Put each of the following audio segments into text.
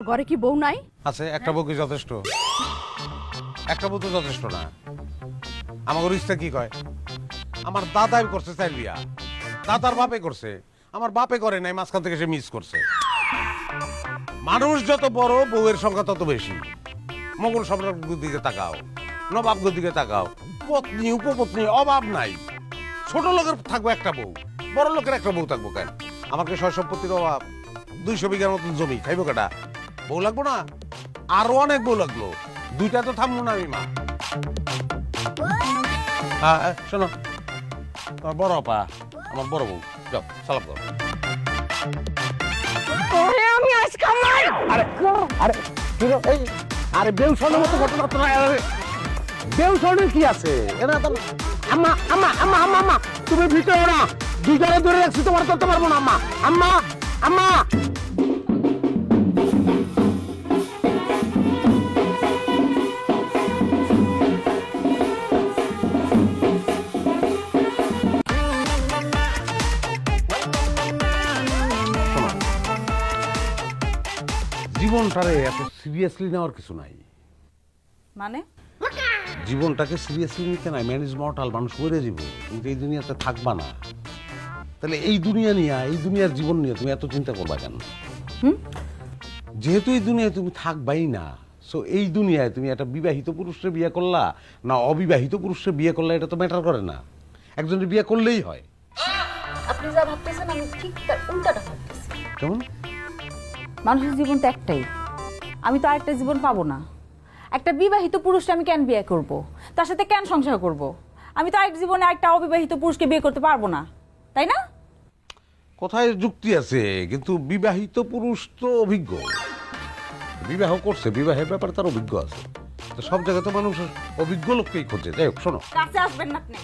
ঘরে কি বউ নাই? আছে, একটা বউ কি যথেষ্ট? একটা বউ তো যথেষ্ট না। আমার ইচ্ছা কি কয়, আমার দাদাই করছে চাইল বিয়া, দাদার বাপে করছে, আমার বাপে করে নাই, মাঝখান থেকে সে মিস করছে। মানুষ যত বড় বউয়ের সংখ্যা তত বেশি। মোগল সম্রাটগুলোর দিকে তাকাও, নবাবগুলোর দিকে তাকাও, পত্নী উপপত্নী অভাব নাই। ছোট লোকের থাকবো একটা বউ, বড় লোকের একটা বউ থাকবো কেন? আমাকে সয় সম্পত্তির অভাব, 200 বিঘার মতন জমি, খাইবো কেটা? বউ লাগবো না? আরো অনেক বউ লাগলো, দুইটা তো থামবো না আমি মা। হ্যাঁ শোনো, তোমার বড় আপা আমার বড় বউ, যাও সালাম করো। আমি আজ কামাই। আরে আরে এই আরে বেউসনের মতো ঘটনা তো বেউসনের কি আছে? এরা তো আম্মা আম্মা আম্মা আম্মা আম্মা তুমি ভিতরে না, দুজনে ধরে রাখছি, তোমার করতে পারবো না আম্মা আম্মা আম্মা। জীবনটারে এত সিরিয়াসলি নেওয়ার কিছু নাই। মানে জীবনটাকে সিরিয়াসলি নিতে নাই, ম্যান ইজ মর্টাল, মানুষ মরে যাব, তুমি তো এই দুনিয়াতে থাকবা না। তাহলে এই দুনিয়া নিয়ে, এই দুনিয়ার জীবন নিয়ে তুমি এত চিন্তা করবা কেন? যেহেতু এই দুনিয়ায় তুমি থাকবাই না, সো এই দুনিয়ায় তুমি একটা বিবাহিত পুরুষকে বিয়ে করলা না অবিবাহিত পুরুষকে বিয়ে করলা, এটা তো ম্যাটার করে না, একজনের বিয়ে করলেই হয়। আপনি যা ভাবতেছেন আমি ঠিক তার উল্টাটা ভাবতেছি। কেমন? মানুষের জীবন তো একটাই, আমি তো আরেকটা জীবন পাবো না। একটা বিবাহিত পুরুষকে আমি কেন বিয়ে করব, তার সাথে কেন সংসার করব? আমি তো আরেক জীবনে একটা অবিবাহিত পুরুষকে বিয়ে করতে পারবো না, তাই না? কোথায় যুক্তি আছে? কিন্তু বিবাহিত পুরুষ তো অভিজ্ঞ, বিবাহ করছে, বিবাহের ব্যাপারে তার অভিজ্ঞ আছে। তো সব জায়গায় তো মানুষ অভিজ্ঞ লোককেই খোঁজে। যাই হোক, শোনো, কাছে আসবেন না আপনি।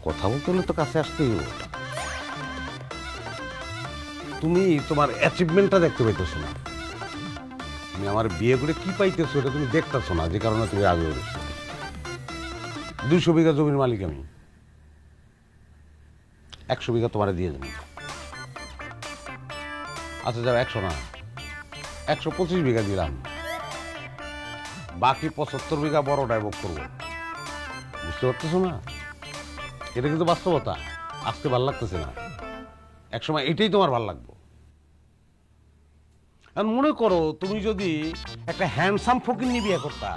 কথা বলতে হলে তো কাছে আসতেই হবে। তুমি তোমার অ্যাচিভমেন্টটা দেখতে পাইতেছো না, তুমি আমার বিয়ে করে কি পাইতেছো এটা তুমি দেখতেছো না, যে কারণে তুমি আগে বেরোছো। 200 বিঘা জমির মালিক আমি, 100 বিঘা তোমারে দিয়ে দেবো। আচ্ছা যাও, 100 না, 125 বিঘা দিলাম, বাকি 75 বিঘা বড়টাই ভোগ করবো। বুঝতে পারতেছো না? এটা কিন্তু বাস্তবতা, আজকে ভাল লাগতেছে না, একসময় এটাই তোমার ভাল লাগবে। আর মনে করো তুমি যদি একটা হ্যান্ডসাম ফকির নিয়ে বিয়ে করতা,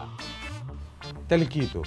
তাহলে কি হতো?